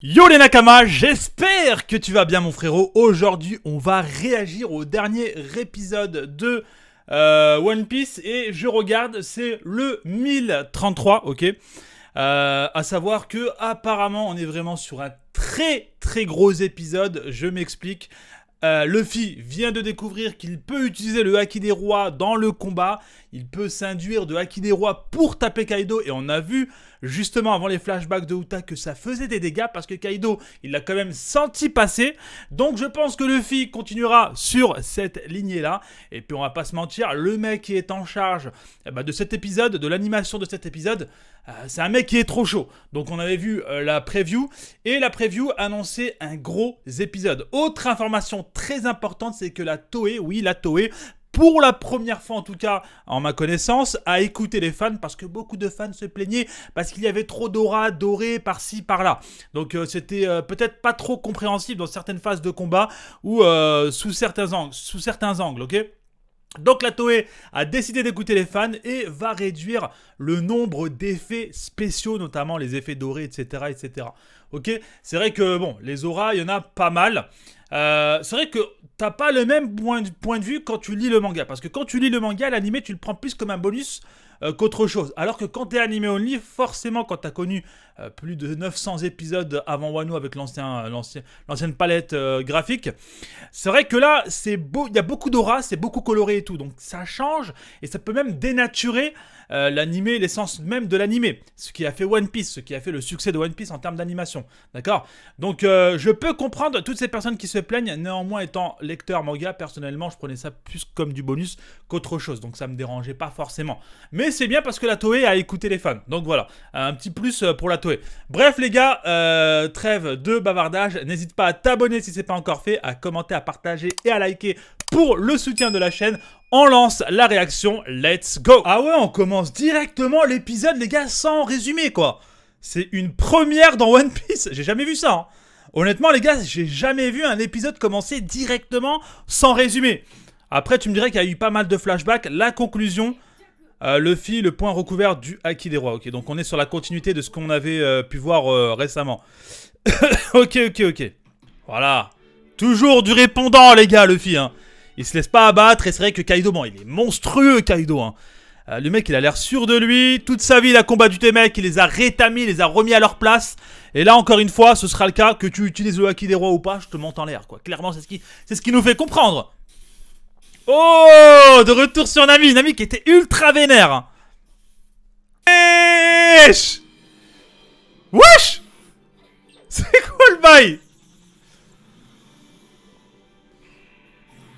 Yo les Nakama, j'espère que tu vas bien mon frérot. Aujourd'hui on va réagir au dernier épisode de One Piece et je regarde, c'est le 1033, ok. À savoir que apparemment on est vraiment sur un très gros épisode, je m'explique. Luffy vient de découvrir qu'il peut utiliser le Haki des Rois dans le combat. Il peut s'induire de Haki des Rois pour taper Kaido. Et on a vu justement avant les flashbacks de Uta que ça faisait des dégâts parce que Kaido, il l'a quand même senti passer. Donc je pense que Luffy continuera sur cette lignée-là. Et puis on va pas se mentir, le mec qui est en charge de cet épisode, de l'animation de cet épisode, c'est un mec qui est trop chaud. Donc on avait vu la preview. Et la preview annonçait un gros épisode. Autre information très importante, c'est que la Toei, oui la Toei, pour la première fois en tout cas en ma connaissance, a écouté les fans parce que beaucoup de fans se plaignaient parce qu'il y avait trop d'aura doré par-ci par-là. Donc c'était peut-être pas trop compréhensible dans certaines phases de combat ou sous certains angles, ok. Donc la Toei a décidé d'écouter les fans et va réduire le nombre d'effets spéciaux, notamment les effets dorés, etc. Ok, c'est vrai que bon, les auras, il y en a pas mal. C'est vrai que t'as pas le même point de vue quand tu lis le manga. Parce que quand tu lis le manga, l'animé, tu le prends plus comme un bonus qu'autre chose. Alors que quand t'es animé only, forcément, quand t'as connu plus de 900 épisodes avant Wano avec l'ancienne palette graphique, c'est vrai que là, il y a beaucoup d'aura, c'est beaucoup coloré et tout. Donc ça change et ça peut même dénaturer l'animé, l'essence même de l'animé. Ce qui a fait One Piece, ce qui a fait le succès de One Piece en termes d'animation. D'accord ? Donc je peux comprendre toutes ces personnes qui se plaignent. Néanmoins, étant lecteur manga, personnellement, je prenais ça plus comme du bonus qu'autre chose. Donc ça me dérangeait pas forcément. Mais c'est bien parce que la Toei a écouté les fans. Donc voilà, un petit plus pour la Toei. Bref les gars, trêve de bavardage. N'hésite pas à t'abonner si c'est pas encore fait, à commenter, à partager et à liker pour le soutien de la chaîne. On lance la réaction, let's go. Ah ouais, on commence directement l'épisode les gars sans résumé quoi. C'est une première dans One Piece, j'ai jamais vu ça hein. Honnêtement les gars, j'ai jamais vu un épisode commencer directement sans résumé. Après tu me dirais qu'il y a eu pas mal de flashbacks, la conclusion, Luffy, le point recouvert du Haki des Rois. Ok, donc on est sur la continuité de ce qu'on avait pu voir récemment. ok. Voilà. Toujours du répondant les gars, Luffy hein. Il se laisse pas abattre et c'est vrai que Kaido, bon, il est monstrueux Kaido hein. Le mec il a l'air sûr de lui. Toute sa vie il a combattu tes mecs, il les a rétamis, il les a remis à leur place. Et là encore une fois ce sera le cas. Que tu utilises le Haki des Rois ou pas, je te monte en l'air quoi. Clairement c'est ce qui nous fait comprendre. Oh, de retour sur Nami. Nami qui était ultra vénère. Wesh. Wesh. C'est quoi le bail?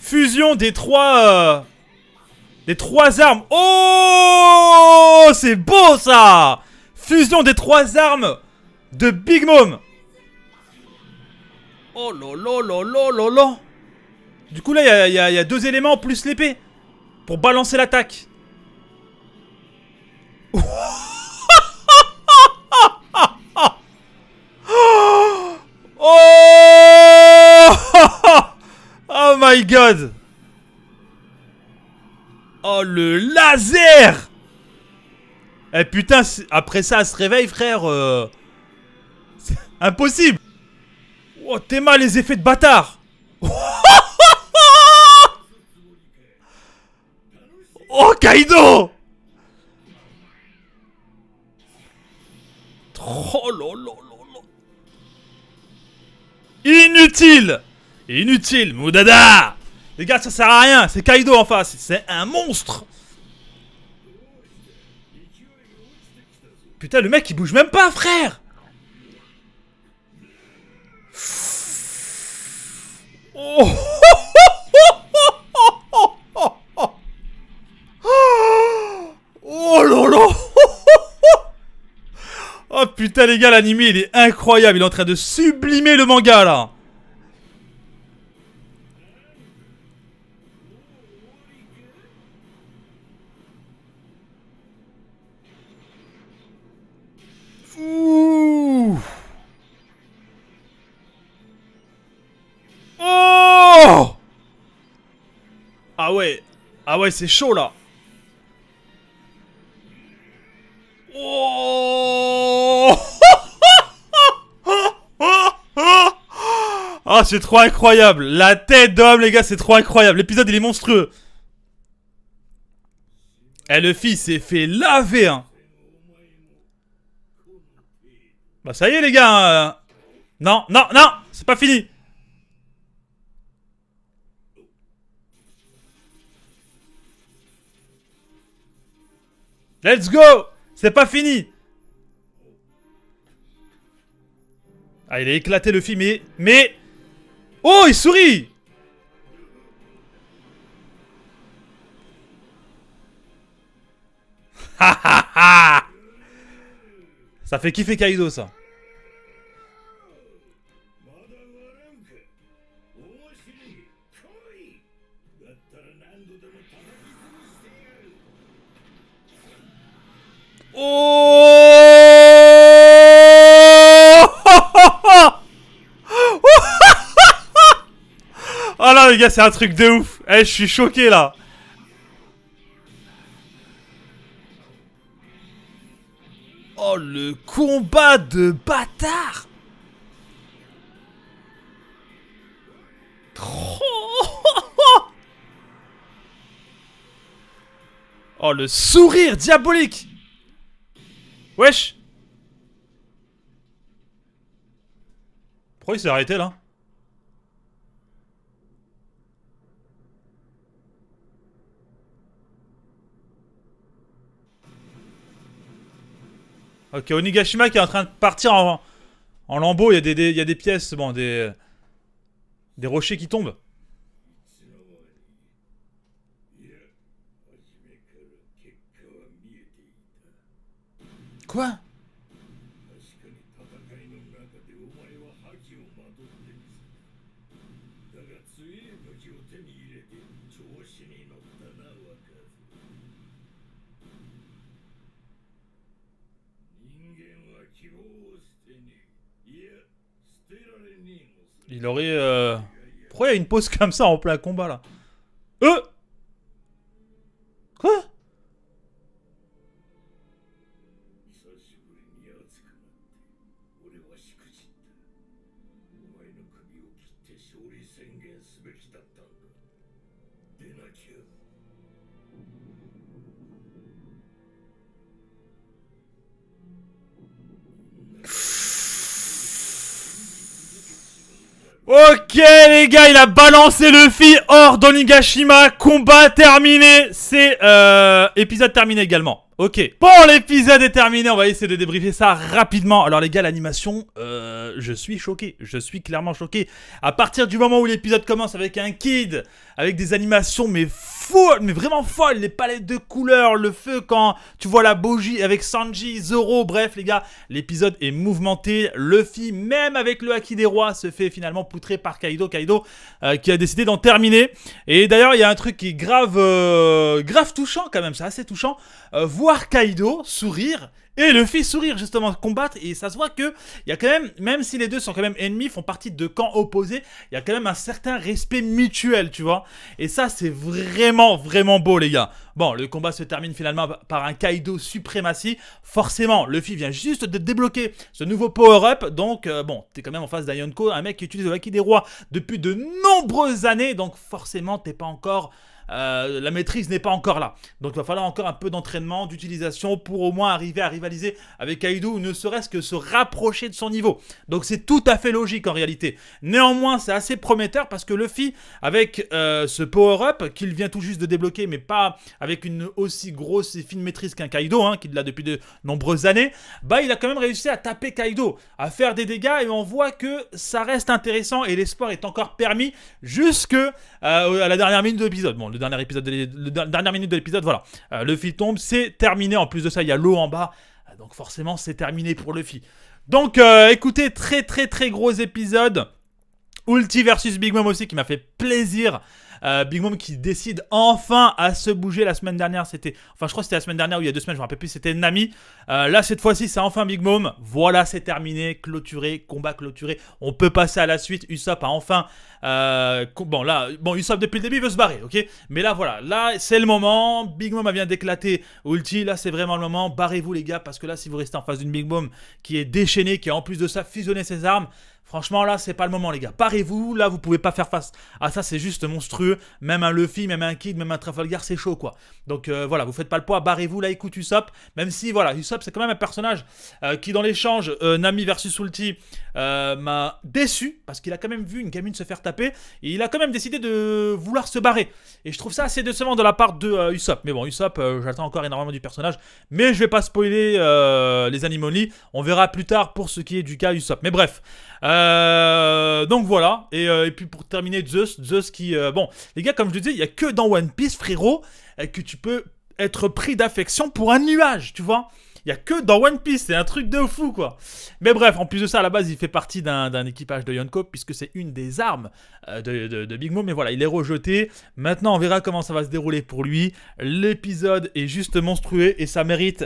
Fusion des trois armes. Oh, c'est beau ça. Fusion des trois armes de Big Mom. Oh lolo. Du coup là il y a deux éléments plus l'épée pour balancer l'attaque. Oh. Oh my god. Oh le laser. Eh putain, après ça elle se réveille frère. C'est impossible. Oh t'es mal les effets de bâtard. Oh Kaido. Oh lolo. Inutile, Moudada. Les gars, ça sert à rien. C'est Kaido en face. C'est un monstre. Putain, le mec, il bouge même pas, frère. Oh. Oh lolo. Oh putain, les gars, l'anime, il est incroyable. Il est en train de sublimer le manga, là. Ouh. Oh. Ah ouais, c'est chaud là. Oh. Oh, c'est trop incroyable. La tête d'homme, les gars, c'est trop incroyable. L'épisode, il est monstrueux. Eh, le fils s'est fait laver, hein. Bah, ça y est, les gars. Non, non, non, c'est pas fini. Let's go. C'est pas fini. Ah, il a éclaté le film, mais... Oh, il sourit. Ha ha ha. Ça fait kiffer Kaido, ça. Oh. Oh là, les gars, c'est un truc de ouf. Eh, je suis choqué, là. Oh, le combat de bâtard. Oh, le sourire diabolique. Wesh. Pourquoi il s'est arrêté, là? Ok, Onigashima qui est en train de partir en lambeaux. Il y a des pièces, bon, des rochers qui tombent. Quoi? Il aurait... Pourquoi il y a une pause comme ça en plein combat, là? Quoi? Ok les gars, il a balancé Luffy hors d'Onigashima. Combat terminé. C'est épisode terminé également. Ok. Bon, l'épisode est terminé. On va essayer de débriefer ça rapidement. Alors les gars, l'animation, je suis choqué. Je suis clairement choqué. À partir du moment où l'épisode commence avec un kid, avec des animations mais folles, mais vraiment folles, les palettes de couleurs, le feu quand tu vois la bougie avec Sanji, Zoro, bref les gars, l'épisode est mouvementé. Luffy, même avec le haki des rois, se fait finalement poutrer par Kaido. Kaido qui a décidé d'en terminer. Et d'ailleurs, il y a un truc qui est grave touchant quand même, c'est assez touchant. Voir Kaido sourire et Luffy sourire justement combattre, et ça se voit que il y a quand même si les deux sont quand même ennemis, font partie de camps opposés, il y a quand même un certain respect mutuel, tu vois, et ça c'est vraiment beau les gars. Bon, le combat se termine finalement par un Kaido suprématie. Forcément, Luffy vient juste de débloquer ce nouveau power-up, donc bon, t'es quand même en face d'Yonko, un mec qui utilise le haki des rois depuis de nombreuses années, donc forcément t'es pas encore... la maîtrise n'est pas encore là. Donc il va falloir encore un peu d'entraînement, d'utilisation pour au moins arriver à rivaliser avec Kaido ou ne serait-ce que se rapprocher de son niveau. Donc c'est tout à fait logique en réalité. Néanmoins, c'est assez prometteur parce que Luffy, avec ce power-up qu'il vient tout juste de débloquer, mais pas avec une aussi grosse et fine maîtrise qu'un Kaido, hein, qui l'a depuis de nombreuses années, bah il a quand même réussi à taper Kaido, à faire des dégâts, et on voit que ça reste intéressant et l'espoir est encore permis jusque à la dernière minute de l'épisode. Bon, le dernière minute de l'épisode, voilà. Luffy tombe, c'est terminé. En plus de ça, il y a l'eau en bas. Donc forcément, c'est terminé pour Luffy. Donc écoutez, très gros épisode. Ulti versus Big Mom aussi, qui m'a fait plaisir. Big Mom qui décide enfin à se bouger. La semaine dernière, c'était... Enfin, je crois que c'était la semaine dernière ou il y a 2 semaines, je me rappelle plus, c'était Nami. Là, cette fois-ci, c'est enfin Big Mom. Voilà, c'est terminé, clôturé, combat clôturé. On peut passer à la suite. Usopp a enfin... Usopp, depuis le début, il veut se barrer, ok. Mais là, voilà, là, c'est le moment. Big Mom vient d'éclater Ulti. Là, c'est vraiment le moment. Barrez-vous, les gars, parce que là, si vous restez en face d'une Big Mom qui est déchaînée, qui a en plus de ça fusionné ses armes... Franchement, là, c'est pas le moment, les gars. Barrez-vous, là, vous pouvez pas faire face à ça, c'est juste monstrueux. Même un Luffy, même un Kid, même un Trafalgar, c'est chaud, quoi. Donc voilà, vous faites pas le poids, barrez-vous, là, écoute Usopp. Même si, voilà, Usopp, c'est quand même un personnage qui, dans l'échange Nami versus Ulti, m'a déçu, parce qu'il a quand même vu une gamine se faire taper, et il a quand même décidé de vouloir se barrer. Et je trouve ça assez décevant de la part de Usopp. Mais bon, Usopp, j'attends encore énormément du personnage, mais je vais pas spoiler les Animonly. On verra plus tard pour ce qui est du cas Usopp. Mais bref. Donc voilà, et puis pour terminer, Zeus qui... bon, les gars, comme je le disais, il n'y a que dans One Piece, frérot, que tu peux être pris d'affection pour un nuage, tu vois. Il n'y a que dans One Piece, c'est un truc de fou, quoi. Mais bref, en plus de ça, à la base, il fait partie d'un équipage de Yonko, puisque c'est une des armes de Big Mom. Mais voilà, il est rejeté. Maintenant, on verra comment ça va se dérouler pour lui. L'épisode est juste monstrueux, et ça mérite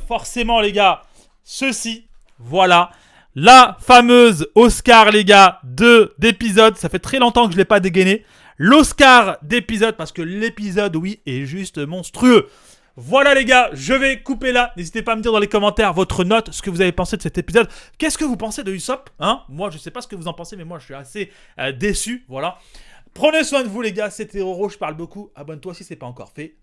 forcément, les gars, ceci. Voilà. La fameuse Oscar, les gars, d'épisode. Ça fait très longtemps que je ne l'ai pas dégainé. L'Oscar d'épisode, parce que l'épisode, oui, est juste monstrueux. Voilà, les gars, je vais couper là. N'hésitez pas à me dire dans les commentaires votre note, ce que vous avez pensé de cet épisode. Qu'est-ce que vous pensez de Usopp, hein? Moi, je ne sais pas ce que vous en pensez, mais moi, je suis assez déçu. Voilà. Prenez soin de vous, les gars. C'était Roro, je parle beaucoup. Abonne-toi si ce n'est pas encore fait.